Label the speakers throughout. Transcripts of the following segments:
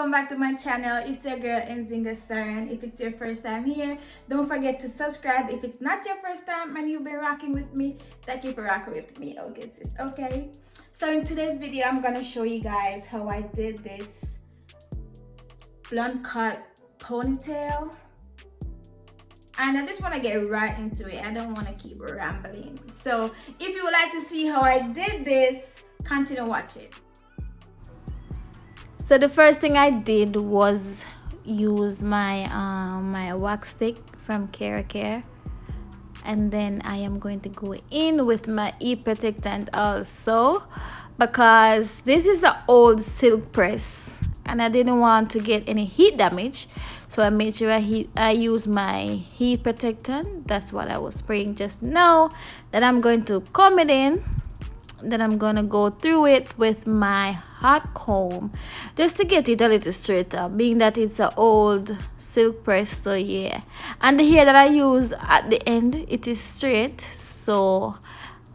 Speaker 1: welcome back to my channel. It's your girl Nzinga Saran. If it's your first time here, don't forget to subscribe. If it's not your first time and you've been rocking with me, thank you for rocking with me. Okay sis, okay. So in today's video, I'm gonna show you guys how I did this blunt cut ponytail, and I just want to get right into it. I don't want to keep rambling. So if you would like to see how I did this, continue watching. So the first thing I did was use my my wax stick from Care, and then I am going to go in with my heat protectant also, because this is the old silk press and I didn't want to get any heat damage, so I made sure I use my heat protectant. That's what I was spraying just now. Then I'm going to comb it in. Then I'm gonna go through it with my hot comb just to get it a little straighter, being that it's an old silk press. So yeah, and the hair that I use at the end, it is straight, so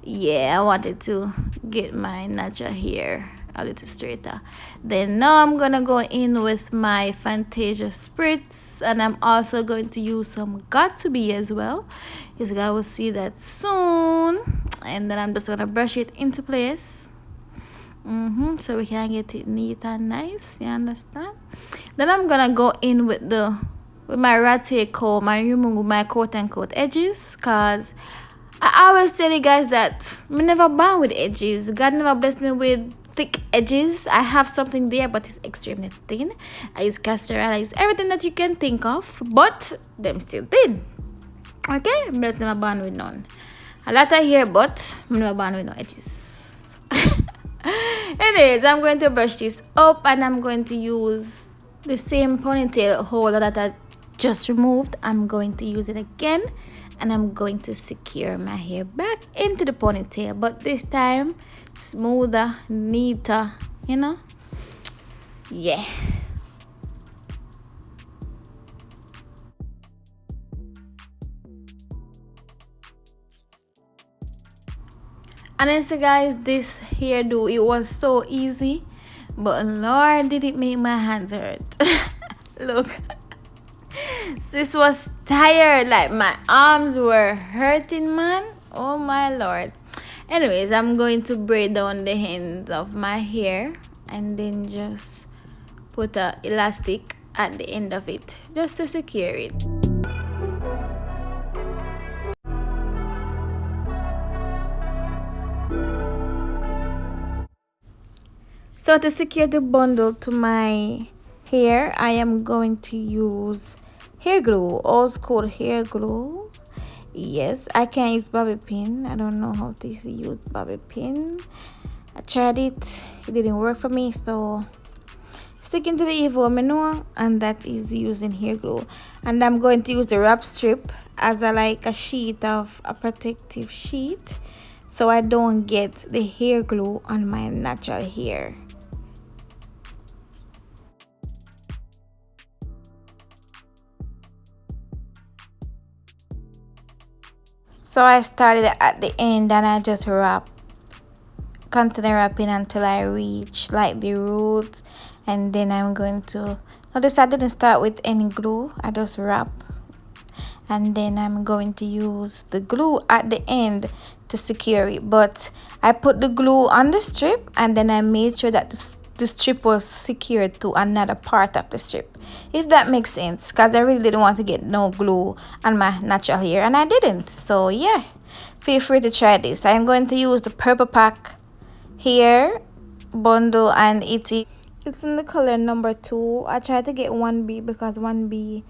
Speaker 1: yeah, I wanted to get my natural hair a little straighter. Then now I'm gonna go in with my Fantasia spritz, and I'm also going to use some got to be as well. You guys will see that soon. And then I'm just gonna brush it into place, so we can get it neat and nice. You understand? Then I'm gonna go in with my rat tail comb and remove my quote unquote edges, cause I always tell you guys that me never born with edges. God never blessed me with thick edges. I have something there, but it's extremely thin. I use castor oil, I use everything that you can think of, but them still thin. Okay, I'm just never born with none. A lot of hair, but I'm never born with no edges. Anyways, I'm going to brush this up, and I'm going to use the same ponytail holder that I just removed. I'm going to use it again, and I'm going to secure my hair back into the ponytail, but this time smoother, neater, you know. Yeah. Honestly guys, this hairdo, it was so easy, but Lord, did it make my hands hurt. Look, this was tired, like my arms were hurting, man. Oh my Lord. Anyways, I'm going to braid down the ends of my hair and then just put a elastic at the end of it just to secure it. So to secure the bundle to my hair, I am going to use hair glue, old school hair glue. Yes, I can't use bobby pin. I don't know how to use bobby pin. I tried it, it didn't work for me, so sticking to the evil menu, and that is using hair glue. And I'm going to use the wrap strip as a sheet of a protective sheet, so I don't get the hair glue on my natural hair. So I started at the end and I just continue wrapping until I reach like the roots, and then I'm going to notice I didn't start with any glue. I just wrap, and then I'm going to use the glue at the end to secure it. But I put the glue on the strip, and then I made sure that the strip was secured to another part of the strip, if that makes sense, because I really didn't want to get no glue on my natural hair, and I didn't. So yeah, feel free to try this. I'm going to use the Purple Pack hair bundle, and it's in the color number 2. I tried to get 1B because 1B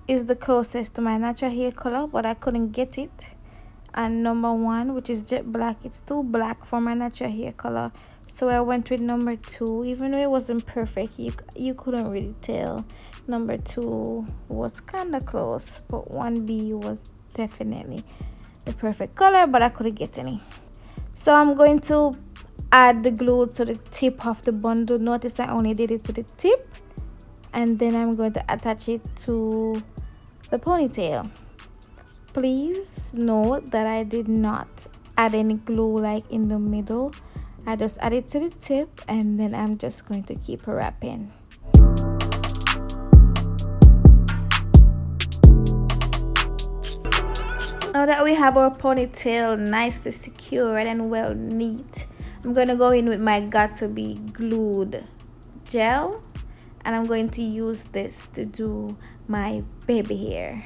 Speaker 1: is the closest to my natural hair color, but I couldn't get it. And number 1, which is jet black, it's too black for my natural hair color, so I went with number 2. Even though it wasn't perfect, you couldn't really tell. Number 2 was kind of close, but 1B was definitely the perfect color, but I couldn't get any. So I'm going to add the glue to the tip of the bundle. Notice I only did it to the tip, and then I'm going to attach it to the ponytail. Please note that I did not add any glue like in the middle. I just add it to the tip, and then I'm just going to keep wrapping. Now that we have our ponytail nicely secured and well neat, I'm going to go in with my got to be glued gel, and I'm going to use this to do my baby hair.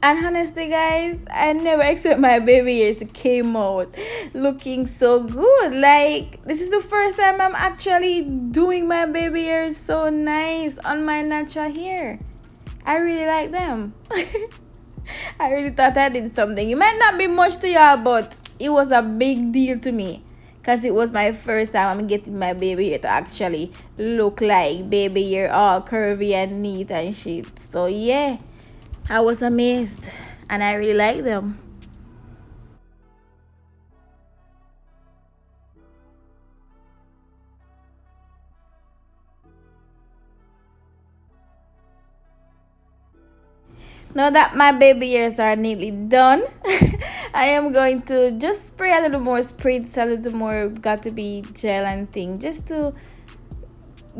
Speaker 1: And honestly guys, I never expect my baby hairs to came out looking so good. Like, this is the first time I'm actually doing my baby hairs so nice on my natural hair. I really like them. I really thought I did something. It might not be much to y'all, but it was a big deal to me. Because it was my first time I'm getting my baby hair to actually look like baby hair, all curvy and neat and shit. So yeah, I was amazed. And I really like them. Now that my baby hairs are neatly done, I am going to just spray a little more spritz, a little more got to be gel and thing, just to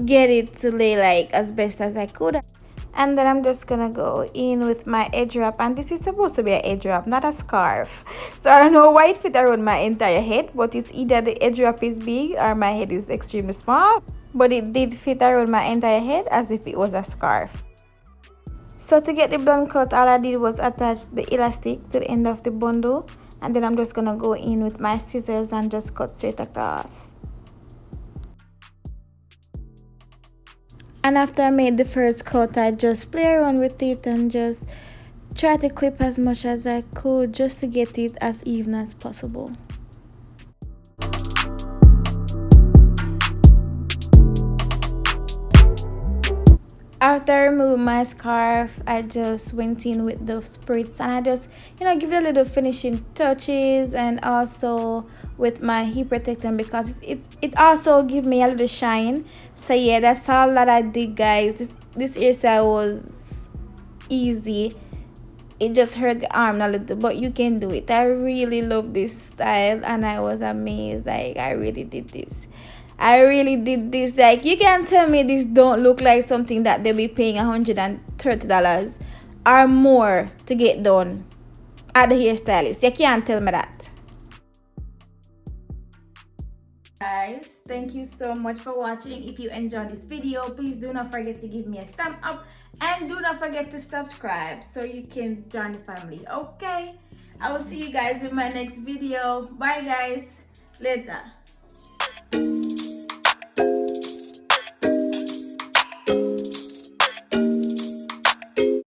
Speaker 1: get it to lay like as best as I could. And then I'm just gonna go in with my edge wrap, and this is supposed to be an edge wrap, not a scarf. So I don't know why it fit around my entire head, but it's either the edge wrap is big or my head is extremely small. But it did fit around my entire head as if it was a scarf. So to get the blonde cut, all I did was attach the elastic to the end of the bundle, and then I'm just gonna go in with my scissors and just cut straight across. And after I made the first cut, I just play around with it and just try to clip as much as I could just to get it as even as possible. After I removed my scarf, I just went in with the spritz and I just, give it a little finishing touches, and also with my heat protectant because it also give me a little shine. So yeah, that's all that I did, guys. This hairstyle was easy. It just hurt the arm a little, but you can do it. I really love this style and I was amazed. Like, I really did this. I really did this. Like, you can't tell me this don't look like something that they'll be paying $130 or more to get done at the hairstylist. You can't tell me that. Guys, thank you so much for watching. If you enjoyed this video, please do not forget to give me a thumb up and do not forget to subscribe so you can join the family. Okay, I will see you guys in my next video. Bye guys, later.